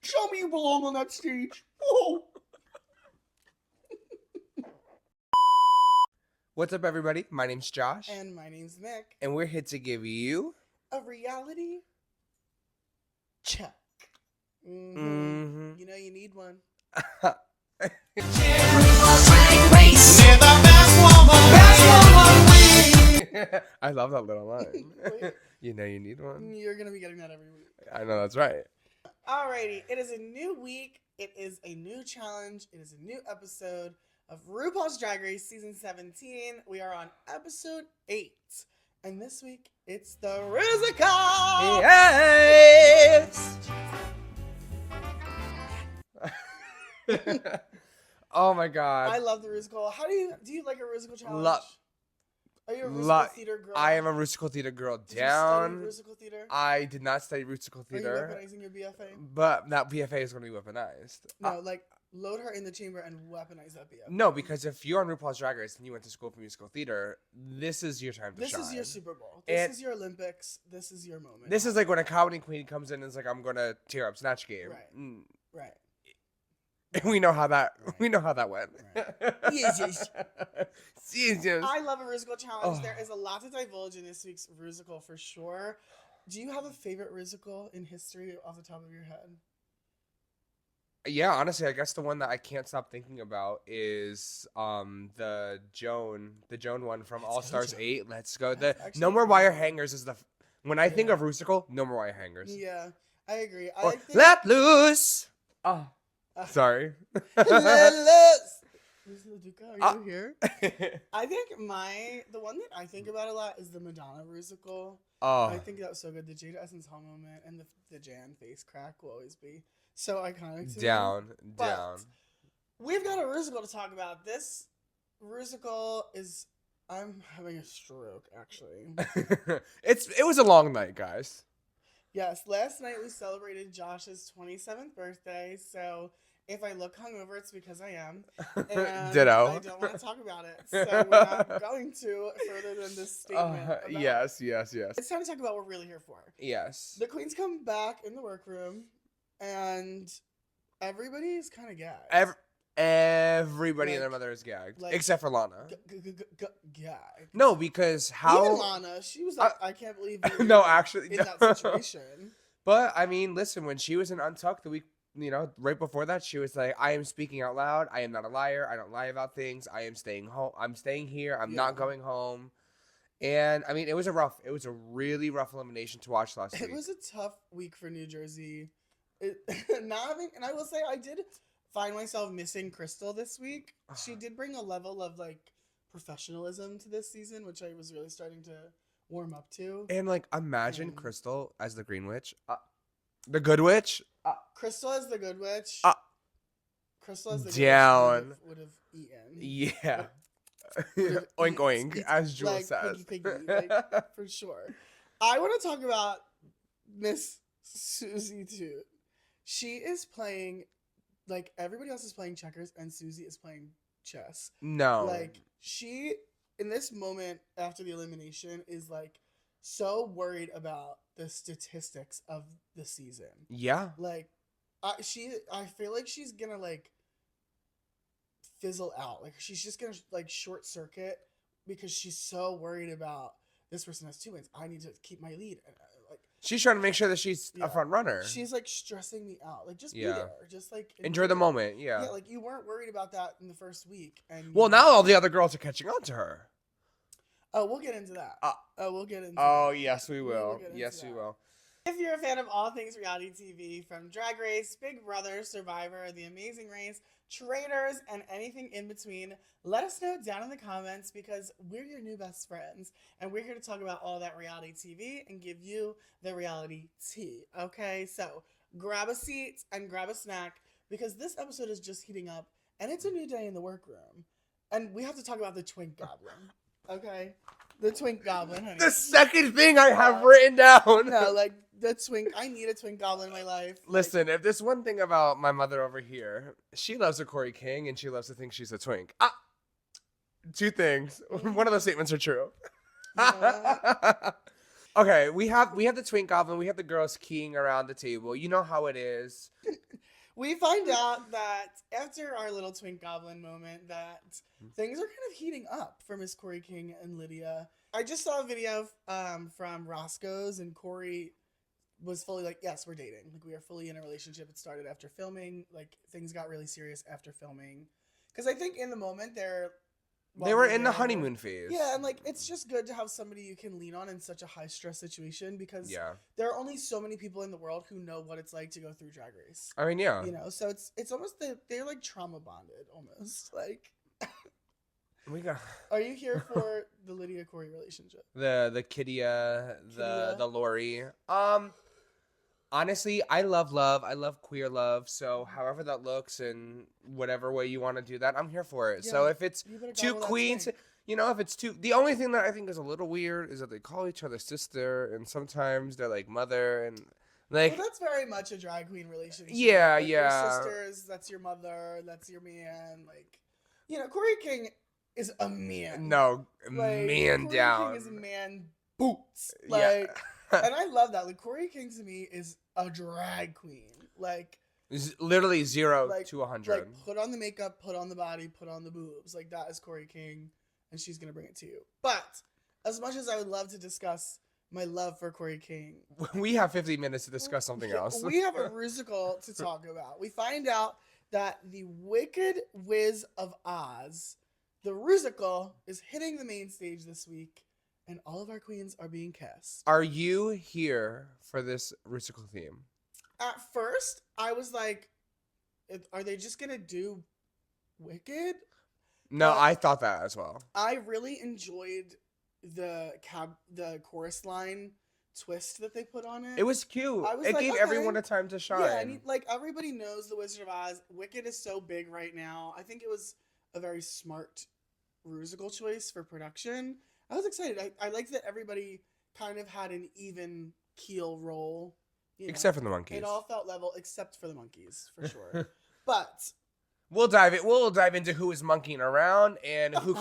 Show me you belong on that stage. Whoa. What's up, everybody? My name's Josh. And my name's Nick. And we're here to give you a reality check. Mm-hmm. You know you need one. I love that little line. You know you need one. You're going to be getting that every week. I know, that's right. Alrighty. It is a new week. It is a new challenge. It is a new episode of RuPaul's Drag Race Season 17. We are on episode 8. And this week, it's the Rusical! Yes! Oh my god. I love the Rusical. How do you like a Rusical challenge? Are you a Rusical theater girl? I am a Rusical theater girl. Did you study Rusical theater? I did not study Rusical theater. Are you weaponizing your BFA? But that BFA is going to be weaponized. No, load her in the chamber and weaponize that BFA. No, because if you're on RuPaul's Drag Race and you went to school for musical theater, this is your time to shine. This is your Super Bowl. This is your Olympics. This is your moment. This is like when a comedy queen comes in and is like, I'm going to tear up Snatch Game. Right. Right. We know how that went. Right. Yes. Jesus. I love a Rusical challenge. There is a lot to divulge in this week's Rusical for sure. Do you have a favorite Rusical in history off the top of your head? Yeah, honestly, I guess the one that I can't stop thinking about is the Joan one from All Stars 8. Let's go. No More Wire Hangers is when I think of Rusical, No More Wire Hangers. Yeah, I agree. Let loose. Oh. Sorry. Rusical, are you here? I think the one that I think about a lot is the Madonna Rusical. Oh. I think that was so good. The Jada Essence Hall moment and the Jan face crack will always be so iconic to me. Down. We've got a Rusical to talk about. This Rusical is... I'm having a stroke, actually. It was a long night, guys. Yes, last night we celebrated Josh's 27th birthday, so if I look hungover, it's because I am. And Ditto. I don't want to talk about it, so we're not going to further than this statement. Yes. It's time to talk about what we're really here for. Yes. The queens come back in the workroom, and everybody's kind of gagged. Everybody and their mother is gagged, except for Lana. Gagged. No, because how... Even Lana, she was like, I can't believe you no, actually, in that situation. But, I mean, listen, when she was in Untucked the week, right before that, she was like, I am speaking out loud. I am not a liar. I don't lie about things. I am staying home. I'm staying here. I'm not going home. And, I mean, it was a really rough elimination to watch last week. It was a tough week for New Jersey. And I will say, I did find myself missing Crystal this week. She did bring a level of professionalism to this season, which I was really starting to warm up to. And imagine Crystal as the Green Witch, the Good Witch. Crystal as the Good Witch. Crystal as the Good Witch would have eaten. Yeah. Oink oink, as Jules says. Piggy, for sure. I want to talk about Miss Susie too. She is playing. Everybody else is playing checkers and Susie is playing chess. No. She, in this moment after the elimination, is, so worried about the statistics of the season. Yeah. I feel like she's gonna, fizzle out. She's just gonna, short circuit because she's so worried about this person has 2 wins. I need to keep my lead. She's trying to make sure that she's a front runner. She's stressing me out. Just be there. Just enjoy the moment. Yeah. Yeah, you weren't worried about that in the first week. And now all the other girls are catching on to her. Oh, we'll get into that. We'll get into that. Oh, yes, we will. Yes, we will. If you're a fan of all things reality TV, from Drag Race, Big Brother, Survivor, The Amazing Race, Traitors, and anything in between, let us know down in the comments because we're your new best friends. And we're here to talk about all that reality TV and give you the reality tea. Okay, so grab a seat and grab a snack because this episode is just heating up and it's a new day in the workroom. And we have to talk about the Twink Goblin. Okay? The Twink Goblin, honey. The second thing I have written down. No, the Twink. I need a Twink Goblin in my life. Listen, if there's one thing about my mother over here, she loves a Corey King and she loves to think she's a twink. 2 things. One of those statements are true. Okay, we have the Twink Goblin. We have the girls keying around the table. You know how it is. We find out that after our little twink goblin moment that things are kind of heating up for Miss Corey King and Lydia. I just saw a video from Roscoe's, and Corey was fully like, yes, we're dating. Like, we are fully in a relationship. It started after filming. Like, things got really serious after filming. Because I think in the moment They were in the honeymoon phase. Yeah, and like it's just good to have somebody you can lean on in such a high stress situation, because there are only so many people in the world who know what it's like to go through Drag Race. I mean, yeah. You know, so it's almost they're like trauma bonded almost. Like Are you here for the Lydia Corey relationship? The Kidia, the Lori. Honestly, I love love. I love queer love. So however that looks and whatever way you want to do that, I'm here for it. Yeah, so if it's two queens, you know, if it's two, the only thing that I think is a little weird is that they call each other sister, and sometimes they're like mother, and like. Well, that's very much a drag queen relationship. Yeah, like, yeah. Your sisters, that's your mother, that's your man. Like, you know, Corey King is a man. No, like, man Corey down. King is a man boots. Like. Yeah. And I love that. Like, Corey King to me is a drag queen. Like, literally 0 to 100. Like, put on the makeup, put on the body, put on the boobs. Like, that is Corey King, and she's gonna bring it to you. But as much as I would love to discuss my love for Corey King, we have 50 minutes to discuss something else. We have a Rusical to talk about. We find out that the Wicked Wiz of Oz, the Rusical, is hitting the main stage this week. And all of our queens are being cast. Are you here for this Rusical theme? At first, I was like, are they just going to do Wicked? No, I thought that as well. I really enjoyed the chorus line twist that they put on it. It was cute. It gave everyone a time to shine. Yeah, and like everybody knows the Wizard of Oz. Wicked is so big right now. I think it was a very smart Rusical choice for production. I was excited. I liked that everybody kind of had an even keel role. You know? Except for the monkeys. It all felt level, except for the monkeys, for sure. But we'll dive into who was monkeying around and who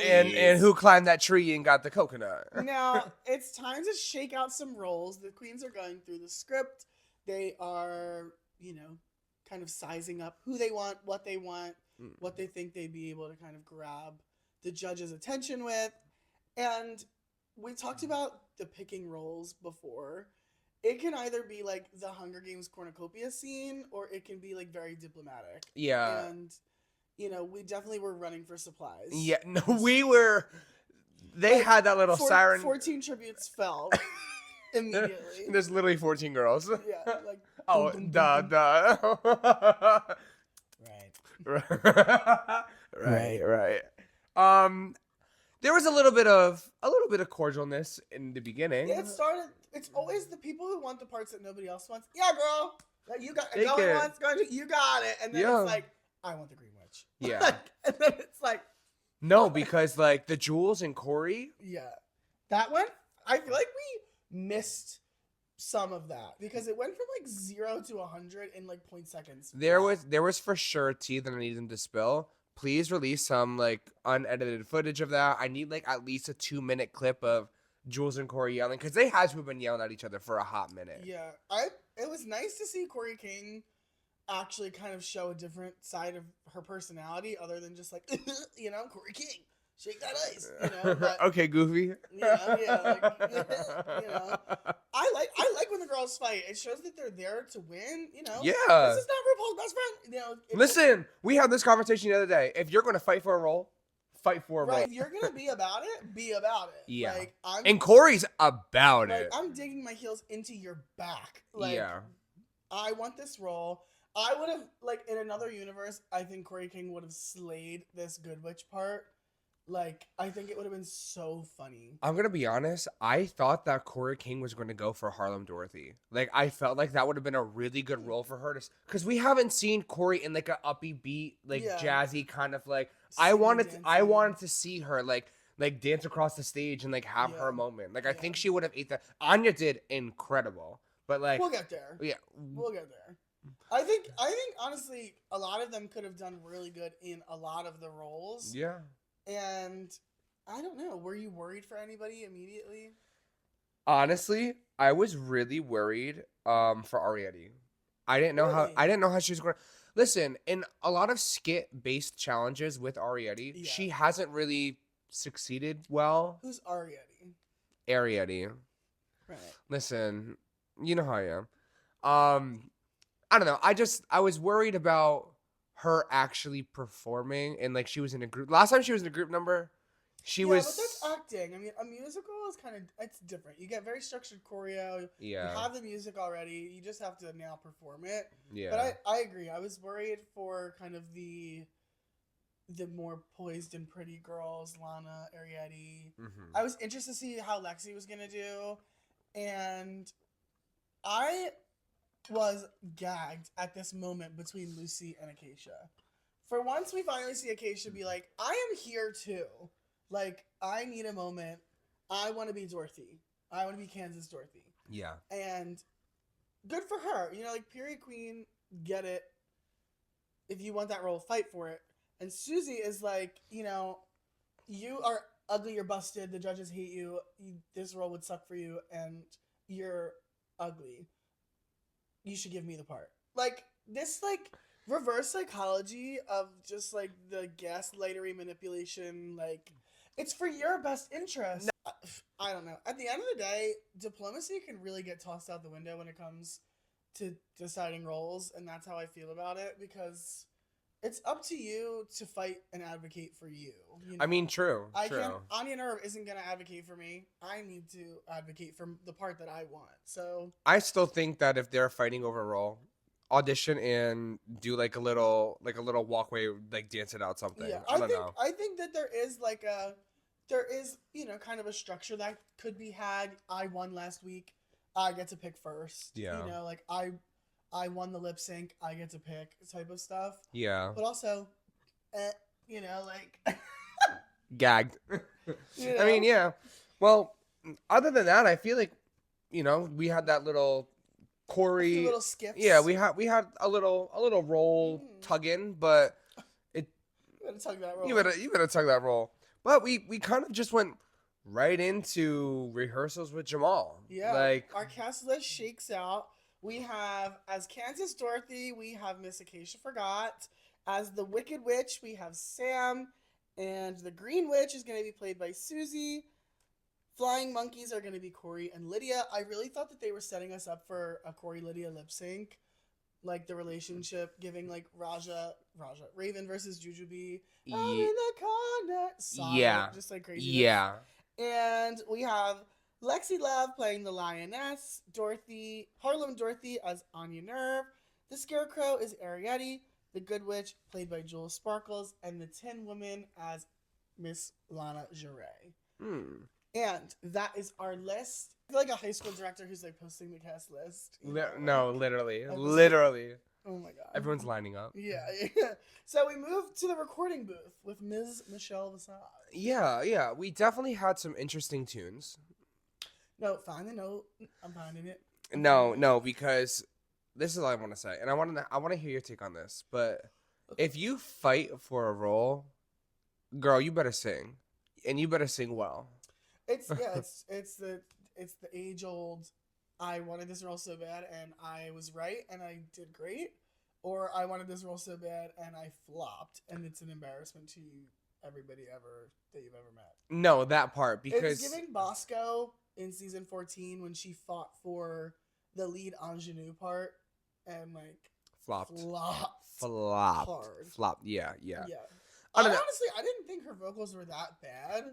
and who climbed that tree and got the coconut. Now it's time to shake out some roles. The queens are going through the script. They are, you know, kind of sizing up who they want, what they think they'd be able to kind of grab the judges' attention with. And we talked about the picking roles before. It can either be like the Hunger Games cornucopia scene, or it can be like very diplomatic. Yeah. And, you know, we definitely were running for supplies. Yeah, no, we were. They like, had that little siren. 14 tributes fell immediately. There's literally 14 girls. Yeah. Like, oh, duh. Right. There was a little bit of cordialness in the beginning. Yeah, it's always the people who want the parts that nobody else wants. Yeah, girl, like you got it. You got it. And then it's like, I want the green witch. Yeah. And then it's like, no, because like the Jules and Corey. Yeah, that one. I feel like we missed some of that because it went from like 0 to 100 in like 0.0 seconds. There was for sure tea that I needed them to spill. Please release some like unedited footage of that. I need like at least a 2-minute clip of Jules and Corey yelling, because they had to have been yelling at each other for a hot minute. Yeah, it was nice to see Corey King actually kind of show a different side of her personality other than just like, you know, Corey King, shake that ice, you know. But, okay, Goofy. Yeah, like, you know. I like when the girls fight. It shows that they're there to win, you know. Yeah. This is not RuPaul's best friend, you know. Listen, we had this conversation the other day. If you're going to fight for a role, fight for a role. If you're going to be about it, be about it. Yeah. Like, and Corey's about it. I'm digging my heels into your back. Like, yeah. I want this role. I would have, like, in another universe, I think Corey King would have slayed this Good Witch part. Like, I think it would have been so funny. I'm going to be honest. I thought that Corey King was going to go for Harlem Dorothy. Like, I felt like that would have been a really good role for her. Because we haven't seen Corey in, like, a uppy beat, like, jazzy kind of, like... I wanted to see her, like dance across the stage and, like, have her moment. Like, I think she would have ate that. Anya did incredible. But, like... We'll get there. Yeah. We'll get there. I think, honestly, a lot of them could have done really good in a lot of the roles. Yeah. And I don't know. Were you worried for anybody immediately? Honestly, I was really worried for Ariadne. Really? I didn't know how she was going to listen. In a lot of skit based challenges with Arietti, Yeah. she hasn't really succeeded well. Who's Arietti? Arietti, Right. listen, you know how I am. I don't know. I was worried about her actually performing, and like she was in a group. Last time she was in a group number, she Yeah, was. but that's acting. I mean, a musical is kind of it's different. You get very structured choreo. You Yeah. have the music already. You just have to now perform it. Yeah. But I agree. I was worried for kind of the more poised and pretty girls, Lana, Arietti. Mhm. I was interested to see how Lexi was gonna do, and I was gagged at this moment between Lucy and Acacia. For once, we finally see Acacia be like, I am here too. Like, I need a moment. I want to be Dorothy. I want to be Kansas Dorothy. Yeah. And good for her. You know, like, period queen, get it. If you want that role, fight for it. And Susie is like, you know, you are ugly, you're busted, the judges hate you, this role would suck for you, and you're ugly. You should give me the part. Like, this, like, reverse psychology of just, like, the gaslightery manipulation, like, it's for your best interest. No. I don't know. At the end of the day, diplomacy can really get tossed out the window when it comes to deciding roles, and that's how I feel about it, because it's up to you to fight and advocate for you. You know? I mean, true. Anya Nerve isn't gonna advocate for me. I need to advocate for the part that I want. So I still think that if they're fighting over a role, audition and do like a little walkway, like dance it out something. yeah, I don't know. I think that there is you know kind of a structure that could be had. I won last week. I get to pick first. Yeah. You know, like I won the lip sync. I get to pick type of stuff. Yeah. But also, you know, like Gagged. you know? I mean, yeah. Well, other than that, I feel like, you know, we had that little Corey. A few little skips. Yeah, we had a little roll tugging, but you better tug that roll. you better tug that roll. But we kind of just went right into rehearsals with Jamal. Yeah. Like our cast list shakes out. We have, as Kansas Dorothy, we have Miss Acacia Forgot. As the Wicked Witch, we have Sam. And the Green Witch is going to be played by Susie. Flying Monkeys are going to be Corey and Lydia. I really thought that they were setting us up for a Corey-Lydia lip sync. Like, the relationship, giving, like, Raven versus Jujubee. I'm in the corner. Yeah. Just like crazy. Yeah. And we have Lexi Love playing the Lioness, Harlem Dorothy as Anya Nerve, the Scarecrow is Arietti, the Good Witch played by Jules Sparkles, and the Tin Woman as Miss Lana Jarre. And that is our list. I feel like a high school director who's like posting the cast list. No, literally. Oh my god. Everyone's lining up. Yeah. So we moved to the recording booth with Ms. Michelle Visage. Yeah. We definitely had some interesting tunes. No, find the note. I'm finding it. No, because this is all I want to say, and I want to hear your take on this. But if you fight for a role, girl, you better sing, and you better sing well. It's the age old. I wanted this role so bad, and I was right, and I did great. Or I wanted this role so bad, and I flopped, and it's an embarrassment to everybody that you've ever met. No, that part, because it's giving Bosco in season 14 when she fought for the lead ingenue part and like flopped hard. Flopped. Yeah. I honestly didn't think her vocals were that bad.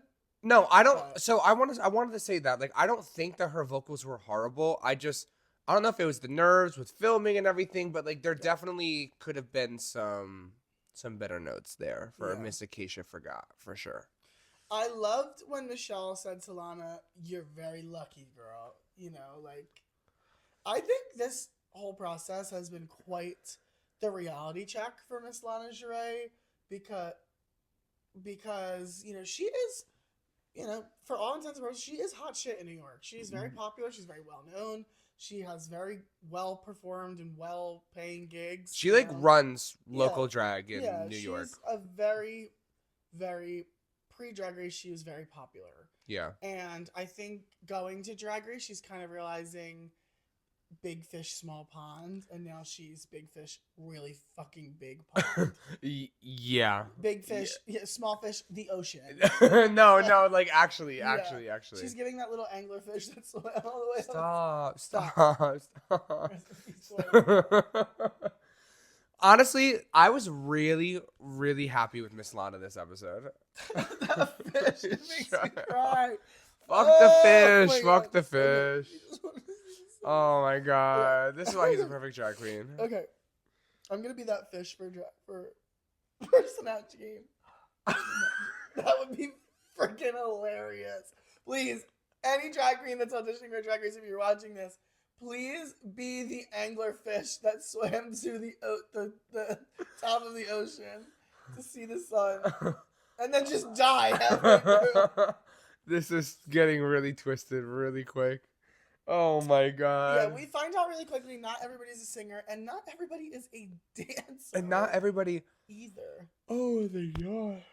No, I don't. So I wanted to say that, like, I don't think that her vocals were horrible. I don't know if it was the nerves with filming and everything, but like there definitely could have been some better notes there for Miss Acacia Forgot, for sure. I loved when Michelle said to Lana, "You're very lucky, girl." You know, like, I think this whole process has been quite the reality check for Miss Lana Jarre because you know she is, you know, for all intents and purposes, she is hot shit in New York. She's very popular. She's very well known. She has very well performed and well paying gigs. She like runs local drag in New York. She's a very, very pre-Drag Race. She was very popular. Yeah. And I think going to Drag Race, she's kind of realizing big fish, small pond, and now she's big fish, really fucking big pond. Yeah. Big fish, yeah, small fish, the ocean. No, like actually. She's giving that little angler fish that's all the way up. Stop. Rest in peace, Sway. Honestly, I was really, really happy with Miss Lana this episode. That fish, it makes me cry. Fuck the fish. my Fuck God. the Okay. fish. Oh my god. This is why he's a perfect drag queen. Okay. I'm gonna be that fish for Snatch Game. That would be freaking hilarious. Please, any drag queen that's auditioning for Drag Race, if you're watching this, please be the angler fish that swam to the top of the ocean to see the sun, and then just die halfway through. This is getting really twisted really quick. Oh my god. Yeah, we find out really quickly not everybody's a singer, and not everybody is a dancer. And not everybody either. Oh, they are.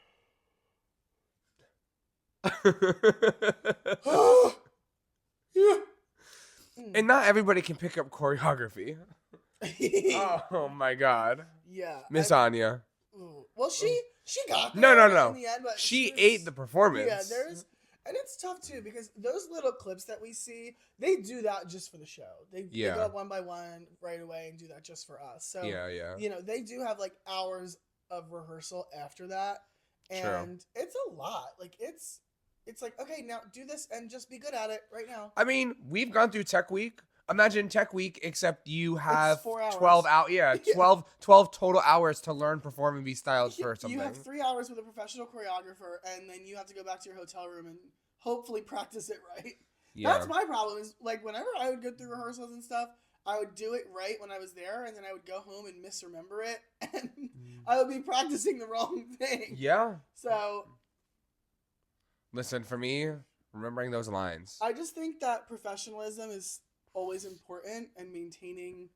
Yeah. And not everybody can pick up choreography. Oh my god. Yeah. Miss Anya. Well, she got there No. in the end, but She ate the performance. Yeah, and it's tough too because those little clips that we see, they do that just for the show. They go up one by one right away and do that just for us. So yeah. You know, they do have like hours of rehearsal after that, and it's a lot. Like it's like, okay, now do this and just be good at it right now. I mean, we've gone through Tech Week. Imagine Tech Week, except you have 4 hours. 12 out. Yeah, 12 total hours to learn, perform, and be styled for something. You have 3 hours with a professional choreographer, and then you have to go back to your hotel room and hopefully practice it right. Yeah. That's my problem is, like, whenever I would go through rehearsals and stuff, I would do it right when I was there, and then I would go home and misremember it, and I would be practicing the wrong thing. Yeah. So, listen, for me, remembering those lines. I just think that professionalism is always important, and maintaining,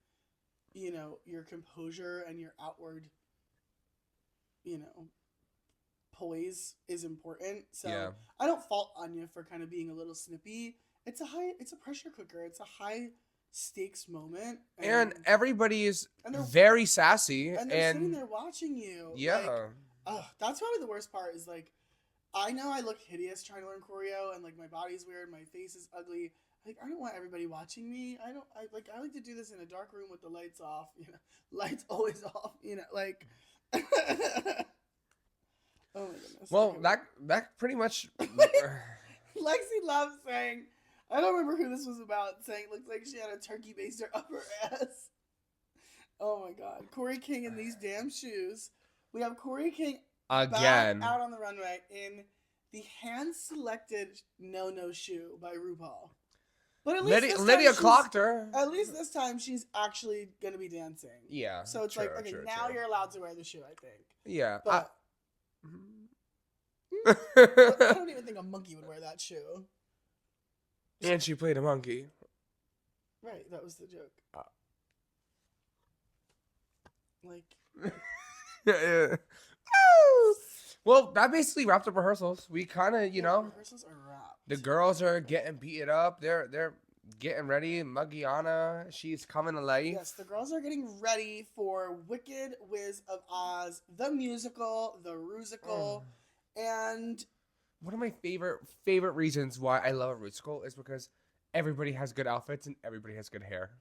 you know, your composure and your outward, you know, poise is important. So I don't fault Anya for kind of being a little snippy. It's a pressure cooker. It's a high stakes moment, and everybody is very sassy, and they're sitting there watching you. Yeah. Like, that's probably the worst part. Is like, I know I look hideous trying to learn choreo, and like my body's weird, my face is ugly. Like, I don't want everybody watching me. I like to do this in a dark room with the lights off. You know, lights always off. You know, like. Oh my goodness. Well, that pretty much. Lexi loves saying, I don't remember who this was about, saying it looked like she had a turkey baster up her ass. Oh my god. Corey King in these damn shoes. We have Corey King again back out on the runway in the hand-selected no shoe by Rupaul. But at least Lydia clocked her. At least this time she's actually going to be dancing. Yeah. So it's like, okay, now you're allowed to wear the shoe, I think. Yeah. But I don't even think a monkey would wear that shoe. And she played a monkey. Right, that was the joke. Like. Yeah. Well, that basically wrapped up rehearsals. We kind of, you know. Rehearsals are wrapped. The girls are getting beat up. They're getting ready. Magiana, she's coming to life. Yes, the girls are getting ready for Wicked Wiz of Oz, the musical, the Rusical, and one of my favorite reasons why I love a Rusical is because everybody has good outfits and everybody has good hair.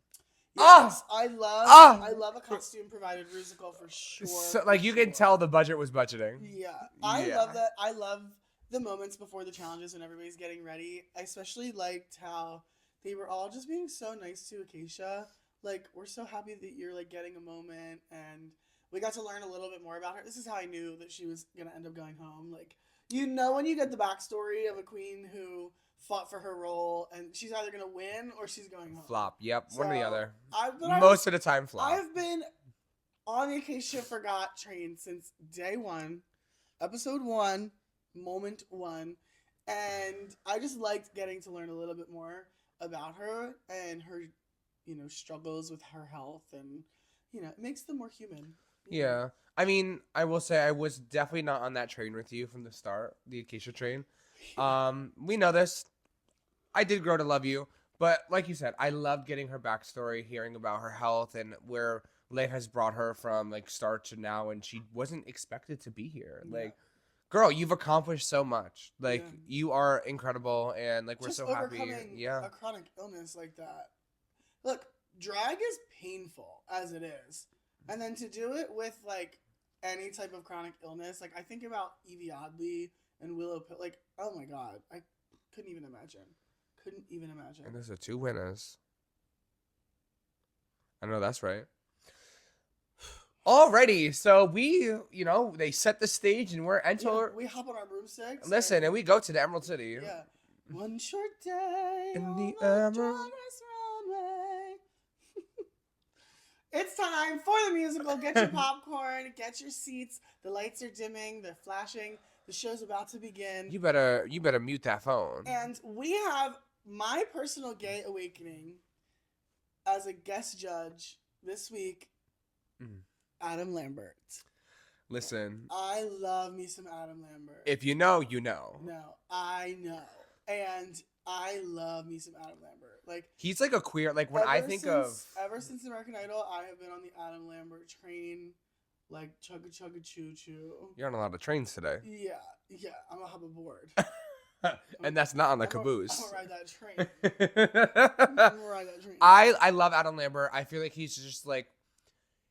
Yes, I love a costume provided Rusical for sure. So, like, you can tell the budget was budgeting. Yeah, I love that. I love the moments before the challenges when everybody's getting ready. I especially liked how they were all just being so nice to Acacia. Like, we're so happy that you're, like, getting a moment, and we got to learn a little bit more about her. This is how I knew that she was going to end up going home. Like, you know when you get the backstory of a queen who fought for her role, and she's either going to win or she's going home. Flop. Yep, one or the other. Most of the time, flop. I've been on the Acacia Forgot train since day one, episode 1, moment 1, and I just liked getting to learn a little bit more about her and her, you know, struggles with her health, and, you know, it makes them more human. Yeah. I mean, I will say I was definitely not on that train with you from the start, the Acacia train. We know this. I did grow to love you, But like you said, I loved getting her backstory, hearing about her health and where life has brought her from like start to now, and she wasn't expected to be here. Yeah. Like, girl, you've accomplished so much. Like, Yeah. you are incredible, and like we're Just so happy. overcoming Yeah. a chronic illness like that. Look, drag is painful as it is. And then to do it with like any type of chronic illness, like I think about Evie Oddly and Willow Pill, like, oh my god, I couldn't even imagine. Couldn't even imagine. And there's 2 winners. I know that's right. Alrighty, so we, they set the stage and we're enter. We hop on our broomsticks. Listen, and we go to the Emerald City. Yeah. One short day In on the the Emerald. Drag Race runway. It's time for the musical. Get your popcorn, get your seats. The lights are dimming, they're flashing. The show's about to begin. You better mute that phone. And we have my personal gay awakening as a guest judge this week, Adam Lambert. Listen, I love me some Adam Lambert. if you know, you know. No, I know. And I love me some Adam Lambert. Like, He's like a queer, like when I think ever since American Idol, I have been on the Adam Lambert train, like chugga chugga choo choo. You're on a lot of trains today. Yeah, I'm gonna hop aboard. And that's not on the I'm caboose. gonna ride that train. I'm gonna ride that train. I love Adam Lambert. I feel like he's just like,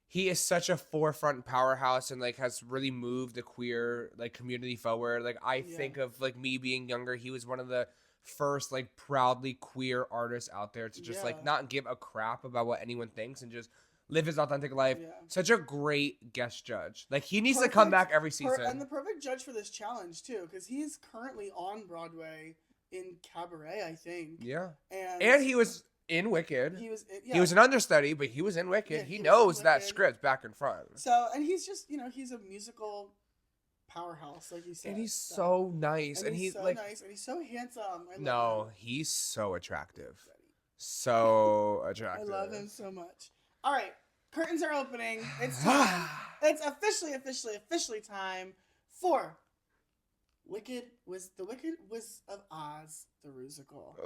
he is such a forefront powerhouse and like has really moved the queer like community forward. Like I think of like me being younger, he was one of the first like proudly queer artists out there to just like not give a crap about what anyone thinks and just live his authentic life. Yeah. Such a great guest judge. Like he needs to come back every season. And the perfect judge for this challenge too, because he's currently on Broadway in Cabaret, I think. Yeah. And he was in Wicked. He was an understudy, but he was in Wicked. Yeah, he he knows was in that Wicked. script back and front. So, and he's just, he's a musical powerhouse, like you said. And he's so nice. And he's so like, nice. And he's so handsome. I love no, him. he's so attractive. So I attractive. love him so much. All right. Curtains are opening. It's time. It's officially time for Wicked was of Oz, the Rusical.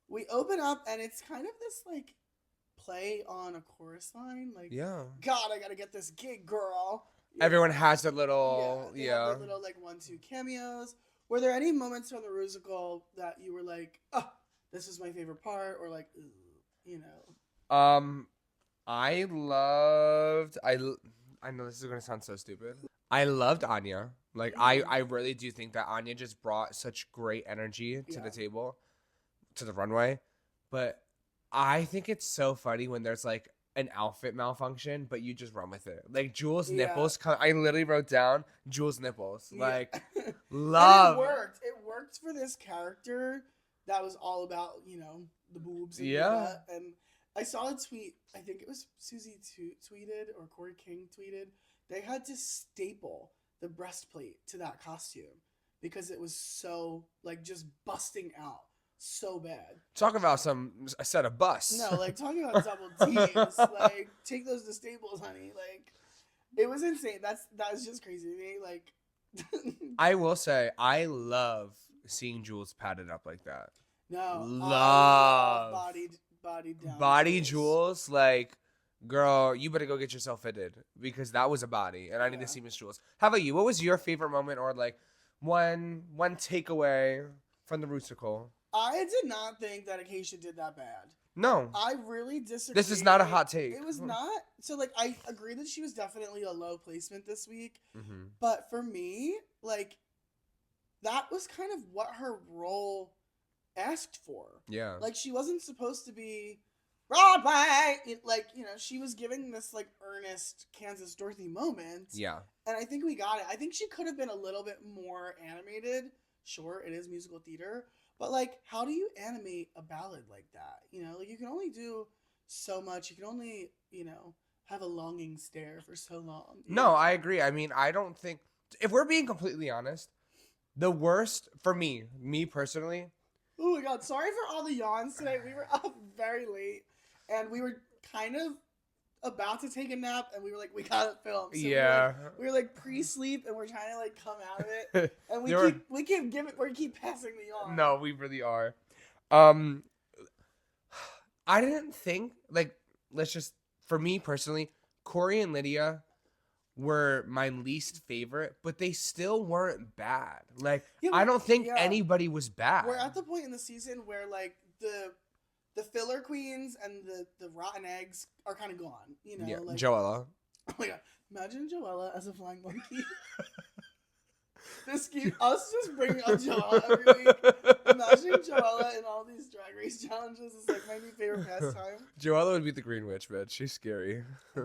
We open up and it's kind of this like play on a chorus line, like, yeah. God, I gotta get this gig, girl. Everyone has their little, they have their little like 1-2 cameos. Were there any moments from the Rusical that you were like, oh, this is my favorite part, or like, ooh, I loved. I know this is gonna sound so stupid. I loved Anya. Like I really do think that Anya just brought such great energy to the table, to the runway. But I think it's so funny when there's like an outfit malfunction, but you just run with it. Like Jules' nipples. I literally wrote down Jules' nipples. Like love. And it worked. It worked for this character that was all about the boobs. And Diva. And I saw a tweet. I think it was Susie tweeted or Corey King tweeted. They had to staple the breastplate to that costume because it was so like just busting out so bad. Talk about a set of busts. No, like talking about double D's. Like take those to Staples, honey. Like it was insane. That was just crazy to me. Like I will say I love seeing Jules padded up like that. No, love bodied down. Body Jules, like, girl, you better go get yourself fitted because that was a body, and I need to see Miss Jules. How about you? What was your favorite moment, or like one takeaway from the Rusical? I did not think that Acacia did that bad. No, I really disagree. This is not a hot take. It was not. So like, I agree that she was definitely a low placement this week, mm-hmm. but for me, like, that was kind of what her role asked for. Yeah. Like, she wasn't supposed to be Broadway. She was giving this, like, earnest Kansas Dorothy moment. Yeah. And I think we got it. I think she could have been a little bit more animated. Sure, it is musical theater. But, like, how do you animate a ballad like that? Like, you can only do so much. You can only, have a longing stare for so long. No, I agree. I mean, I don't think, if we're being completely honest, the worst, for me personally, oh my God, sorry for all the yawns today. We were up very late, and we were kind of about to take a nap, and we were like, we gotta film. So we were like pre-sleep, and we're trying to like come out of it, and we keep passing the yawn. No, we really are. I didn't think, like, for me personally, Corey and Lydia were my least favorite, but they still weren't bad. Like, Yeah, I don't think yeah. anybody was bad. We're at the point in the season where like the filler queens and the rotten eggs are kind of gone. You know, Yeah, like Joella. oh my god, imagine Joella as a flying monkey. This keep us just bringing up Joella every week. Imagining Joella in all these drag race challenges is like my new favorite pastime. Joella would be the Green Witch, bitch. She's scary. Oh my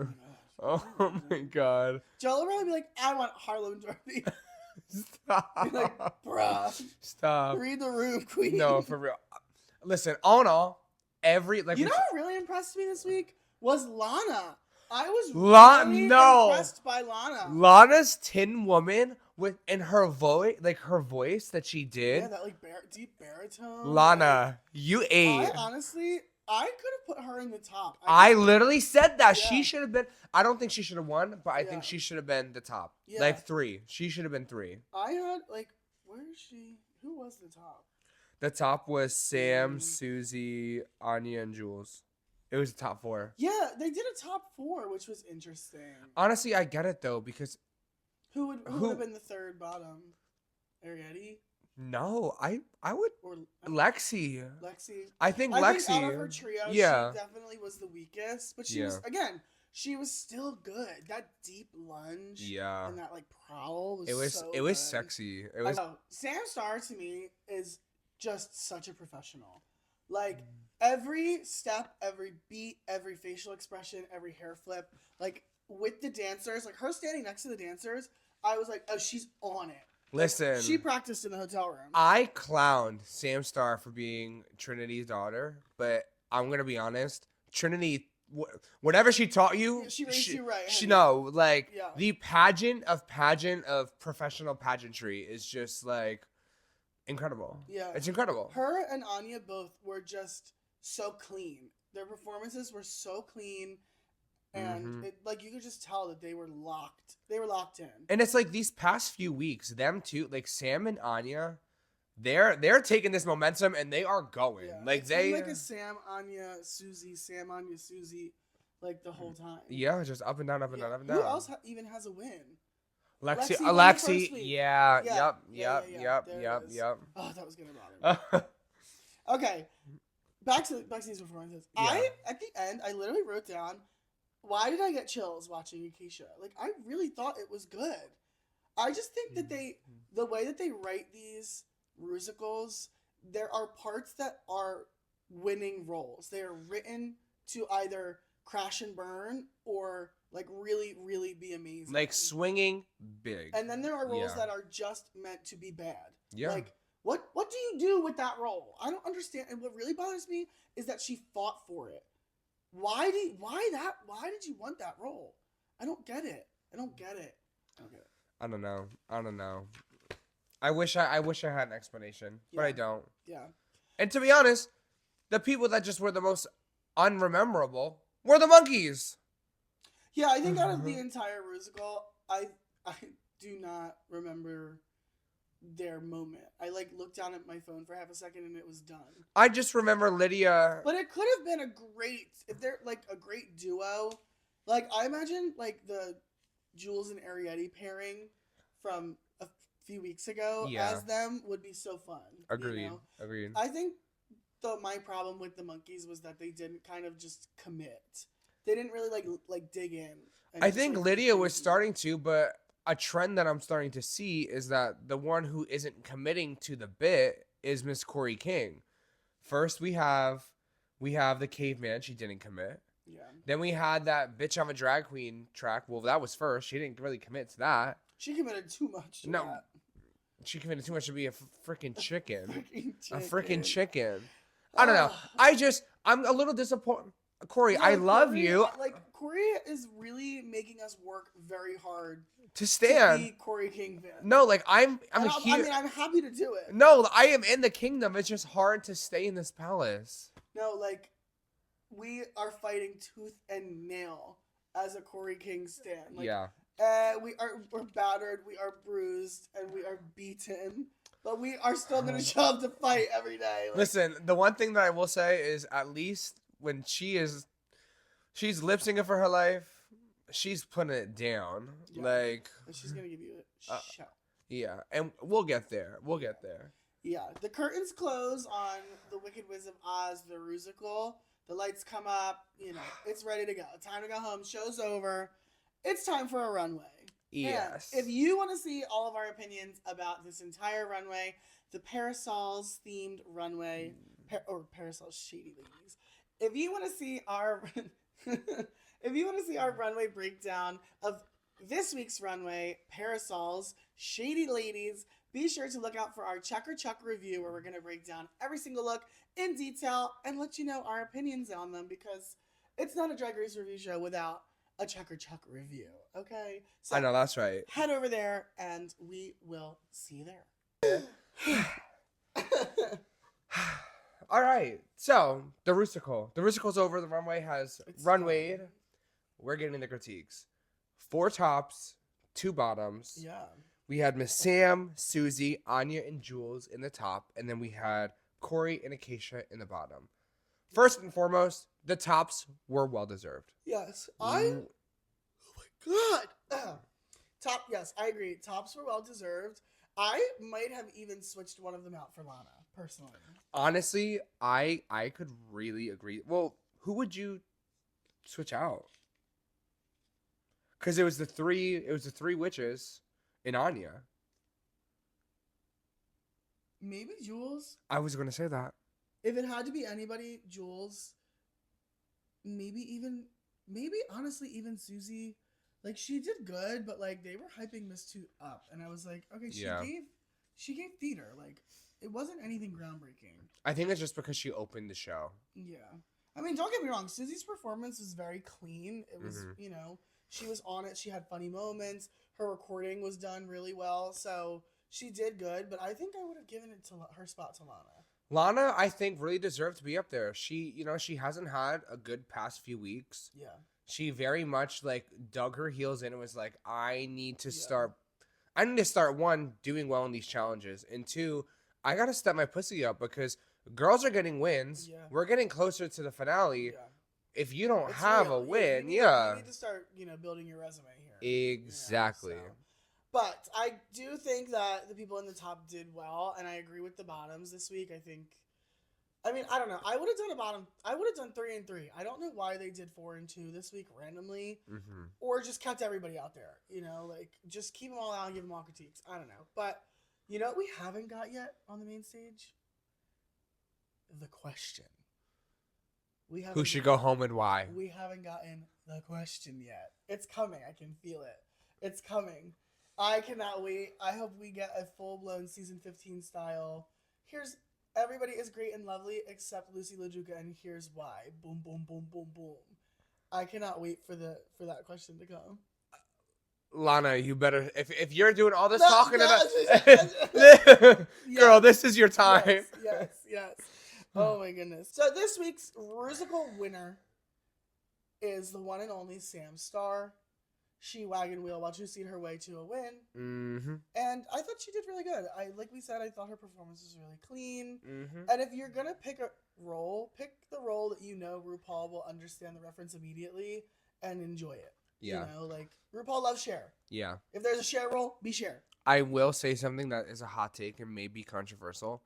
gosh. Oh my god. Joella would probably be like, I want Harlem Darby. Stop. Be like, bruh. Stop. Read the room, queen. No, for real. Listen, all in all, You know what really impressed me this week was Lana. I was really impressed by Lana. Lana's Tin Woman in her voice, like her voice that she did. Yeah, that like deep baritone. Lana, you ate. I could have put her in the top. I literally said that. Yeah. She should have been. I don't think she should have won, but I think she should have been the top. Yeah. Like 3. She should have been 3. I had like, where is she? Who was the top? The top was Sam, Susie, Anya, and Jules. It was the top 4. Yeah, they did a top 4, which was interesting. Honestly, I get it though, because Who would have been the third bottom? Arietti? no, I would Or Lexi. Lexi? I think I Lexi. think out of her trio, she definitely was the weakest. But she was, again, she was still good. That deep lunge and that like prowl was it was sexy. It was. Sam Star to me is just such a professional. Like every step, every beat, every facial expression, every hair flip, like with the dancers, like her standing next to the dancers, I was like, oh, she's on it. Listen, like, she practiced in the hotel room. I clowned Sam Star for being Trinity's daughter, but I'm gonna be honest, Trinity, whatever she taught you, she raised you right. The pageant of professional pageantry is just like incredible. Yeah, it's incredible. Her and Anya both were just so clean. Their performances were so clean. And like you could just tell that they were locked. They were locked in. And it's like these past few weeks, them two, like Sam and Anya, they're taking this momentum and they are going. Yeah. Like it's they like a Sam Anya Susie, like the whole time. Yeah, just up and down, up and down, up and down. Who else even has a win? Alexi. Yeah. Yep. Oh, that was gonna bother me. Okay, back to these performances. Yeah. At the end, I literally wrote down, why did I get chills watching Acacia? Like, I really thought it was good. I just think that the way that they write these Rusicals, there are parts that are winning roles. They are written to either crash and burn or like really, really be amazing. Like swinging big. And then there are roles that are just meant to be bad. Yeah. Like, what do you do with that role? I don't understand. And what really bothers me is that she fought for it. Why did you want that role? I don't get it. I don't get it. I don't know. I wish I had an explanation, but I don't. Yeah. And to be honest, the people that just were the most unrememberable were the monkeys. Yeah, I think out of the entire Rusical, I do not remember their moment. I like looked down at my phone for half a second and it was done. I just remember Lydia. But it could have been if they're like a great duo. Like I imagine like the Jules and Arietti pairing from a few weeks ago as them would be so fun. Agreed. You know? Agreed. I think my problem with the monkeys was that they didn't kind of just commit. They didn't really like dig in. I think Lydia was starting to, but a trend that I'm starting to see is that the one who isn't committing to the bit is Miss Corey King. First, we have the caveman. She didn't commit. Yeah. Then we had that bitch I'm a drag queen track. Well, that was first. She didn't really commit to that. She committed too much to that. She committed too much to be a freaking chicken. A freaking chicken. I don't know. I'm a little disappointed. Corey, I love you. Like Corey is really making us work very hard to stand. To be Corey King fan. No, like I'm I'm happy to do it. No, I am in the kingdom. It's just hard to stay in this palace. No, like we are fighting tooth and nail as a Corey King stan. Like, we're battered, we are bruised, and we are beaten. But we are still gonna show up to fight every day. Listen, the one thing that I will say is at least when she's lip syncing for her life, she's putting it down. Yeah. Like, And she's gonna give you a show. yeah, and we'll get there. We'll get there. Yeah, the curtains close on The Wicked Wizard of Oz, the Rusical. The lights come up. You know, it's ready to go. Time to go home. Show's over. It's time for a runway. Yes. And if you want to see all of our opinions about this entire runway, the parasols themed runway, or parasols shady ladies. If you want to see our runway breakdown of this week's runway, parasols, shady ladies, be sure to look out for our Checker Chuck review, where we're going to break down every single look in detail and let you know our opinions on them, because it's not a Drag Race review show without a Checker Chuck review. Okay, so I know, that's right. head over there and we will see you there. All right, so the Rusical's over. The runway has runwayed. We're getting the critiques. 4 tops, 2 bottoms. Yeah. We had Miss Sam, Susie, Anya, and Jules in the top, and then we had Corey and Acacia in the bottom. First and foremost, the tops were well deserved. Yes, oh my god. Yes, I agree. Tops were well deserved. I might have even switched one of them out for Lana, personally. Honestly, I could really agree. Well, who would you switch out? Because it was the three witches in Anya. Maybe Jules. I was gonna say that. If it had to be anybody, Jules. Maybe honestly even Susie. Like, she did good, but like they were hyping Miss Toot up, and I was like, okay, she gave theater. Like, it wasn't anything groundbreaking. I think it's just because she opened the show. Yeah, I mean, don't get me wrong. Susie's performance was very clean. It was, you know, she was on it. She had funny moments. Her recording was done really well, so she did good. But I think I would have given it to her spot to Lana. Lana, I think, really deserved to be up there. She hasn't had a good past few weeks. Yeah. She very much like dug her heels in and was like, I need to start, one, doing well in these challenges, and 2, I got to step my pussy up, because girls are getting wins. Yeah. We're getting closer to the finale. Yeah. If you don't have a win, you need to start, building your resume here. Exactly. But I do think that the people in the top did well, and I agree with the bottoms this week. I don't know. I would have done a bottom. I would have done 3 and 3. I don't know why they did 4 and 2 this week randomly, or just kept everybody out there. Like, just keep them all out and give them all critiques. I don't know. But what we haven't got yet on the main stage? The question. Who should go home and why? We haven't gotten the question yet. It's coming. I can feel it. It's coming. I cannot wait. I hope we get a full-blown season 15 style. Everybody is great and lovely except Lucy LaJuca, and here's why. Boom, boom, boom, boom, boom. I cannot wait for that question to come. Lana, you better, if you're doing all this talking girl, this is your time. Yes. Oh my goodness. So this week's Rusical winner is the one and only Sam Starr. She wagon wheel while choosing her way to a win. Mm-hmm. And I thought she did really good. Like we said, I thought her performance was really clean. Mm-hmm. And if you're going to pick a role, pick the role that RuPaul will understand the reference immediately and enjoy it. Yeah. Like, RuPaul loves Cher. Yeah. If there's a Cher role, be Cher. I will say something that is a hot take and may be controversial.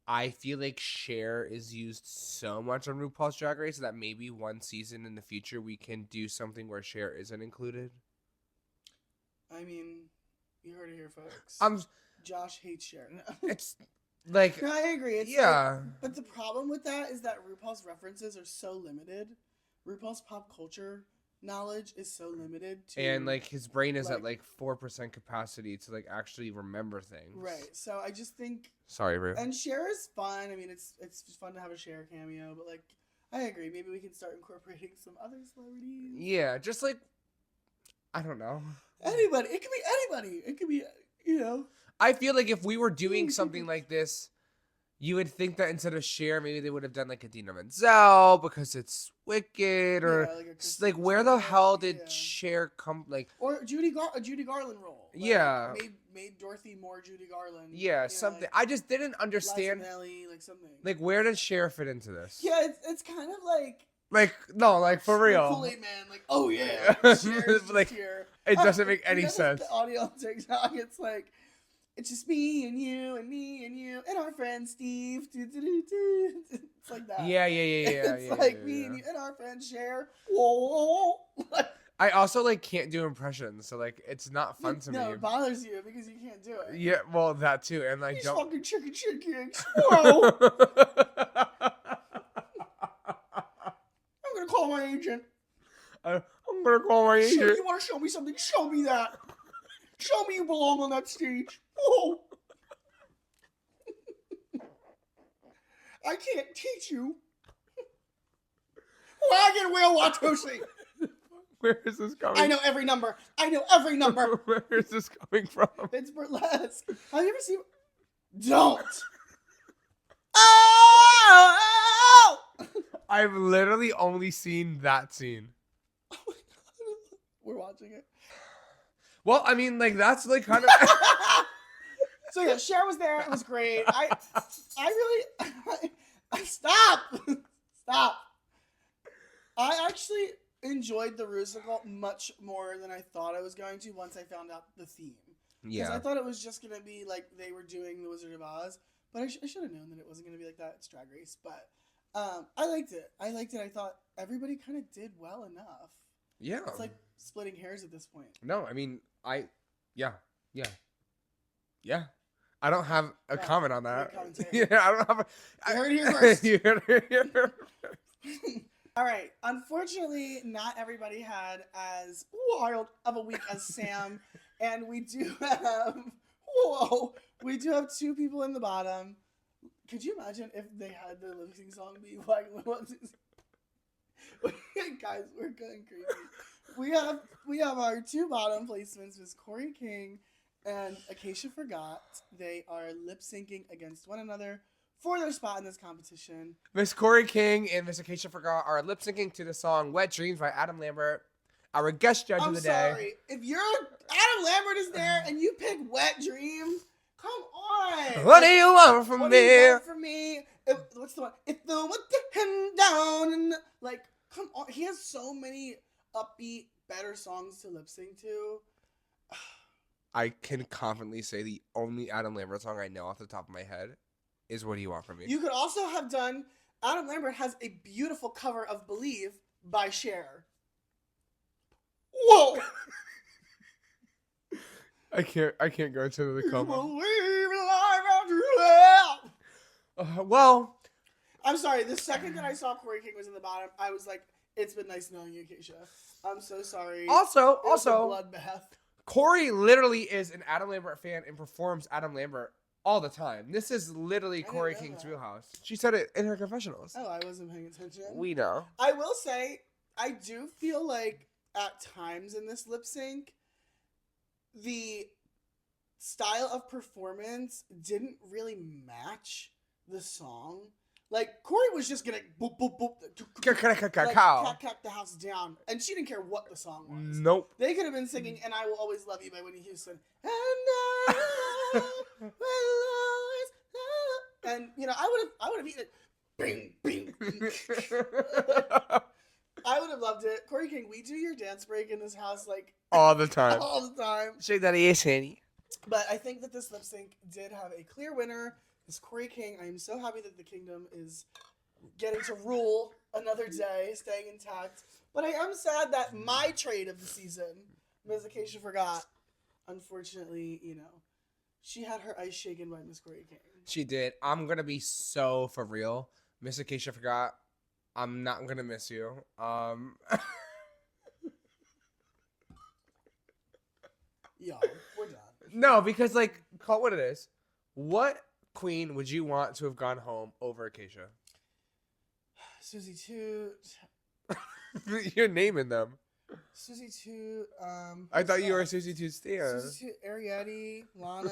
I feel like Cher is used so much on RuPaul's Drag Race that maybe one season in the future we can do something where Cher isn't included. I mean, you heard it here, folks. Josh hates Cher. It's like... No, I agree. But the problem with that is that RuPaul's references are so limited. RuPaul's pop culture knowledge is so limited to, and like his brain is at like 4% capacity to like actually remember things. Right. So I just think, sorry, Ru. And Cher is fun. I mean, it's fun to have a Cher cameo, but like I agree. Maybe we can start incorporating some other celebrities. Yeah, just like I don't know. Anybody. It could be anybody. It could be, I feel like if we were doing something like this, you would think that instead of Cher, maybe they would have done like a Dina Menzel because it's Wicked, or Yeah, like a like Kristen where the Stewart, hell did yeah. Cher come? Like, Or a Judy Garland role. Like, yeah, made Dorothy more Judy Garland. yeah, You know, something. like I just didn't Liza understand. Minnelli, like something. Like, where does Cher fit into this? Yeah, it's kind of like No, like for real. Kool-Aid Man, like, oh yeah, Cher's just Like, here. it doesn't make You any know, sense. The audio on TikTok, it's like, it's just me and you and me and you and our friend Steve. It's like that. Yeah. It's like me and you and our friend Cher. Whoa. I also like can't do impressions, so like it's not fun to me. No, it bothers you because you can't do it. Yeah, well that too, and like These don't. fucking chicken. Whoa. I'm gonna call my agent. I'm gonna call my agent. You want to show me something? Show me that. Show me you belong on that stage. Whoa. I can't teach you. Wagon wheel Watusi. Where is this coming? I know every number. Where is this coming from? It's burlesque. Have you ever seen? Don't. Oh! I've literally only seen that scene. Oh my God. We're watching it. Well, I mean, like that's like kind of. So yeah, Cher was there. It was great. I really, stop. I actually enjoyed the Rusical much more than I thought I was going to once I found out the theme. Because I thought it was just gonna be like they were doing the Wizard of Oz, but I should have known that it wasn't gonna be like that. It's Drag Race, but I liked it. I thought everybody kind of did well enough. Yeah. It's like splitting hairs at this point. No, I mean, yeah. I don't have a comment on that. Yeah, I don't have. You heard it here first. You heard it here. All right. Unfortunately, not everybody had as wild of a week as Sam, and we do have two people in the bottom. Could you imagine if they had the lip sync song be Wagon Wheel? Guys, we're going crazy. We have our two bottom placements, Miss Corey King and Acacia Forgot. They are lip syncing against one another for their spot in this competition. Miss Corey King and Miss Acacia Forgot are lip syncing to the song "Wet Dreams" by Adam Lambert, our guest judge of the day. I'm sorry. If Adam Lambert is there and you pick Wet Dreams, come on. What do you want from what me? Do you want from me? What's the one? If the one to him down and like, come on. He has so many upbeat, better songs to lip sync to. I can confidently say the only Adam Lambert song I know off the top of my head is "What Do You Want From Me." You could also have done. Adam Lambert has a beautiful cover of "Believe" by Cher. Whoa! I can't go into the cover. Believe in life after love. Well, I'm sorry. The second that I saw Corey King was in the bottom, I was like, "It's been nice knowing you, Keisha." I'm so sorry. Also, It was a bloodbath. Corey literally is an Adam Lambert fan and performs Adam Lambert all the time. This is literally Corey King's wheelhouse. She said it in her confessionals. Oh, I wasn't paying attention. We know. I will say, I do feel like at times in this lip sync, the style of performance didn't really match the song. Like, Corey was just gonna boop, boop, boop, cack the house down. And she didn't care what the song was. Nope. They could have been singing And I Will Always Love You by Whitney Houston. And I will always love. And, you know, I would have eaten it. Bing, bing, bing. I would have loved it. Corey King, we do your dance break in this house, like, all the time. all the time. Shake that ass, Annie. But I think that this lip sync did have a clear winner. It's Corey King. I am so happy that the kingdom is getting to rule another day, staying intact. But I am sad that my trade of the season, Ms. Acacia Forgot, unfortunately, you know, she had her ice shaken by Miss Corey King. She did. I'm going to be so for real. Miss Acacia Forgot, I'm not going to miss you. Yo, we're done. No, because, like, call it what it is. What queen would you want to have gone home over Acacia? Susie Toot. You're naming them. Susie Toot. I thought you were a Susie Toot stan. Susie Toot, Arietti, Lana.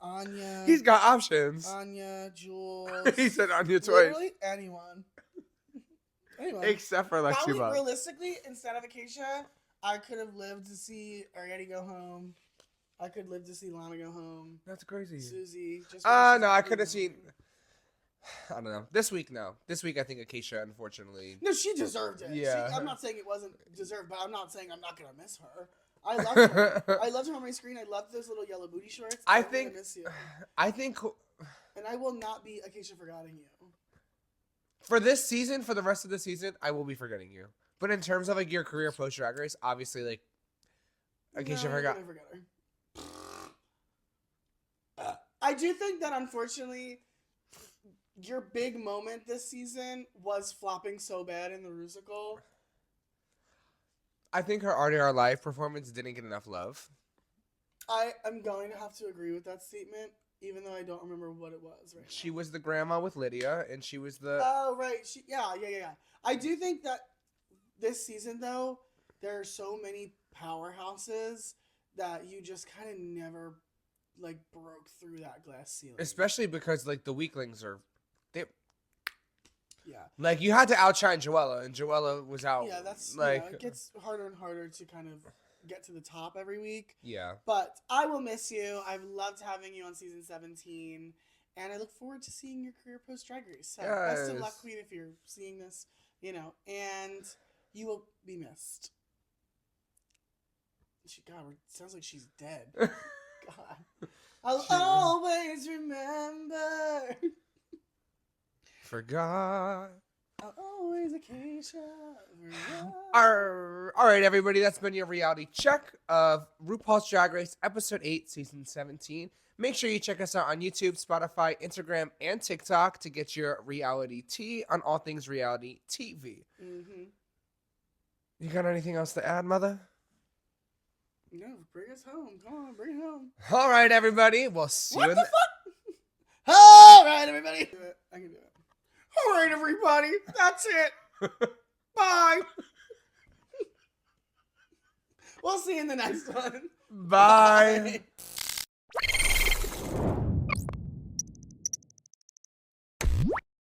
Anya. He's got options. Anya, Jules. He said Anya twice. Literally anyone. Anyone. Except for like Probably 2 months. realistically, instead of Acacia, I could have lived to see Ariette go home. I could live to see Lana go home. That's crazy. Susie. Just No, I could have seen. I don't know. This week, no. This week, I think Acacia, unfortunately. No, she deserved it. Yeah. I'm not saying it wasn't deserved, but I'm not saying I'm not gonna miss her. I loved her. I loved her on my screen. I loved those little yellow booty shorts. I'm gonna miss you. I think. And I will not be Acacia forgetting you. For this season, for the rest of the season, I will be forgetting you. But in terms of like your career post Drag Race, obviously, like Acacia forgot. I'm gonna forget her. I do think that unfortunately, your big moment this season was flopping so bad in the Rusical. I think her RDR Live performance didn't get enough love. I am going to have to agree with that statement, even though I don't remember what it was right She now. was the grandma with Lydia, and she was the. Oh, right. Yeah. I do think that this season, though, there are so many powerhouses that you just kind of never, like, broke through that glass ceiling. Especially because, like, the weaklings are. Yeah. Like, you had to outshine Joella, and Joella was out. Yeah, that's, like. it gets harder and harder to kind of get to the top every week. Yeah. But I will miss you. I've loved having you on season 17. And I look forward to seeing your career post Drag Race. So best of luck, Queen, if you're seeing this, and you will be missed. God, it sounds like she's dead. God. I'll always remember. Forgot. I'll always Acacia. All right, everybody. That's been your reality check of RuPaul's Drag Race Episode 8, Season 17. Make sure you check us out on YouTube, Spotify, Instagram, and TikTok to get your reality tea on all things reality TV. Mm-hmm. You got anything else to add, Mother? No, bring us home. Come on, bring it home. All right, everybody. We'll see What you in the fuck? All right, everybody. I can do it. All right, everybody. That's it. Bye. We'll see you in the next one. Bye. Bye.